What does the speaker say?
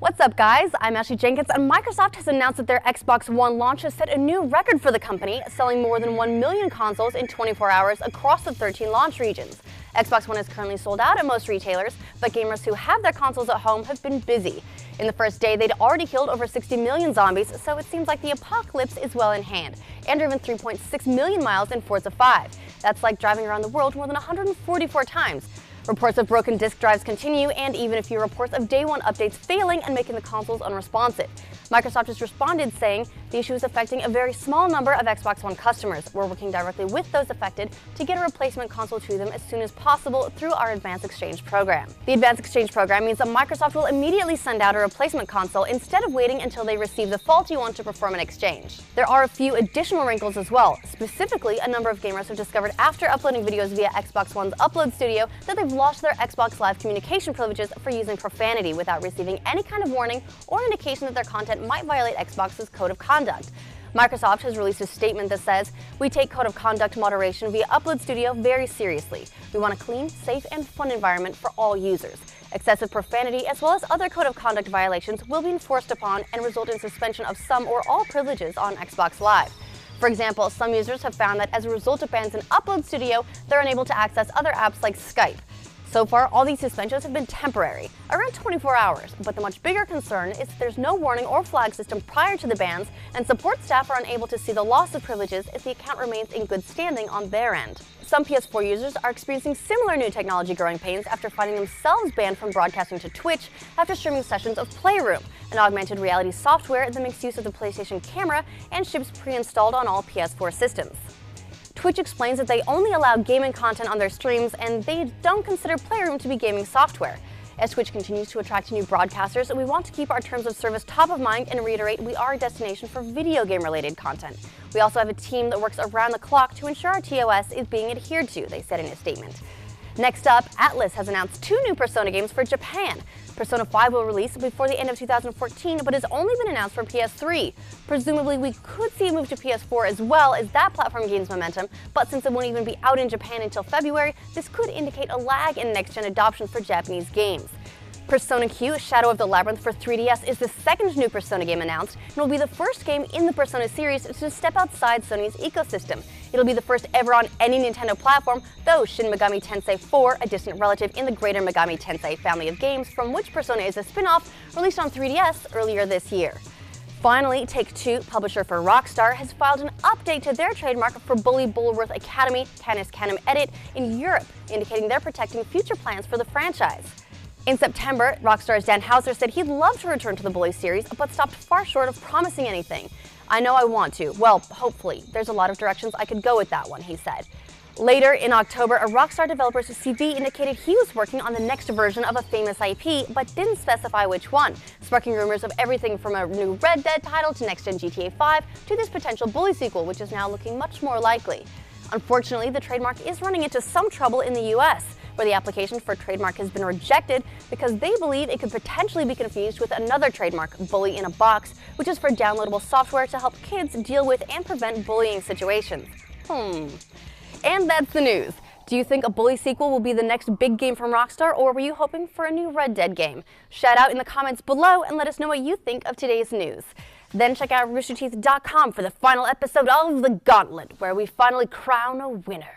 What's up, guys? I'm Ashley Jenkins, and Microsoft has announced that their Xbox One launch has set a new record for the company, selling more than 1 million consoles in 24 hours across the 13 launch regions. Xbox One is currently sold out at most retailers, but gamers who have their consoles at home have been busy. In the first day, they'd already killed over 60 million zombies, so it seems like the apocalypse is well in hand, and driven 3.6 million miles in Forza 5. That's like driving around the world more than 144 times. Reports of broken disk drives continue, and even a few reports of day one updates failing and making the consoles unresponsive. Microsoft has responded saying the issue is affecting a very small number of Xbox One customers. We're working directly with those affected to get a replacement console to them as soon as possible through our Advanced Exchange program. The Advanced Exchange program means that Microsoft will immediately send out a replacement console instead of waiting until they receive the faulty one to perform an exchange. There are a few additional wrinkles as well. Specifically, a number of gamers have discovered after uploading videos via Xbox One's Upload Studio that they've lost their Xbox Live communication privileges for using profanity without receiving any kind of warning or indication that their content might violate Xbox's code of conduct. Microsoft has released a statement that says, "We take code of conduct moderation via Upload Studio very seriously. We want a clean, safe, and fun environment for all users. Excessive profanity as well as other code of conduct violations will be enforced upon and result in suspension of some or all privileges on Xbox Live." For example, some users have found that as a result of bans in Upload Studio, they're unable to access other apps like Skype. So far, all these suspensions have been temporary, around 24 hours, but the much bigger concern is that there's no warning or flag system prior to the bans, and support staff are unable to see the loss of privileges if the account remains in good standing on their end. Some PS4 users are experiencing similar new technology growing pains after finding themselves banned from broadcasting to Twitch after streaming sessions of Playroom, an augmented reality software that makes use of the PlayStation camera and ships pre-installed on all PS4 systems. Twitch explains that they only allow gaming content on their streams, and they don't consider Playroom to be gaming software. As Twitch continues to attract new broadcasters, we want to keep our terms of service top of mind and reiterate we are a destination for video game-related content. We also have a team that works around the clock to ensure our TOS is being adhered to, they said in a statement. Next up, Atlus has announced 2 new Persona games for Japan. Persona 5 will release before the end of 2014, but has only been announced for PS3. Presumably, we could see a move to PS4 as well as that platform gains momentum, but since it won't even be out in Japan until February, this could indicate a lag in next-gen adoption for Japanese games. Persona Q Shadow of the Labyrinth for 3DS is the second new Persona game announced, and will be the first game in the Persona series to step outside Sony's ecosystem. It'll be the first ever on any Nintendo platform, though Shin Megami Tensei 4, a distant relative in the greater Megami Tensei family of games from which Persona is a spin-off, released on 3DS earlier this year. Finally, Take-Two, publisher for Rockstar, has filed an update to their trademark for Bully Bullworth Academy Canis Canem Edit in Europe, indicating they're protecting future plans for the franchise. In September, Rockstar's Dan Houser said he'd love to return to the Bully series, but stopped far short of promising anything. "I know I want to. Well, hopefully. There's a lot of directions I could go with that one," he said. Later in October, a Rockstar developer's CV indicated he was working on the next version of a famous IP, but didn't specify which one, sparking rumors of everything from a new Red Dead title to next-gen GTA 5 to this potential Bully sequel, which is now looking much more likely. Unfortunately, the trademark is running into some trouble in the US, where the application for trademark has been rejected because they believe it could potentially be confused with another trademark, Bully in a Box, which is for downloadable software to help kids deal with and prevent bullying situations. And that's the news. Do you think a Bully sequel will be the next big game from Rockstar, or were you hoping for a new Red Dead game? Shout out in the comments below and let us know what you think of today's news. Then check out roosterteeth.com for the final episode of The Gauntlet, where we finally crown a winner.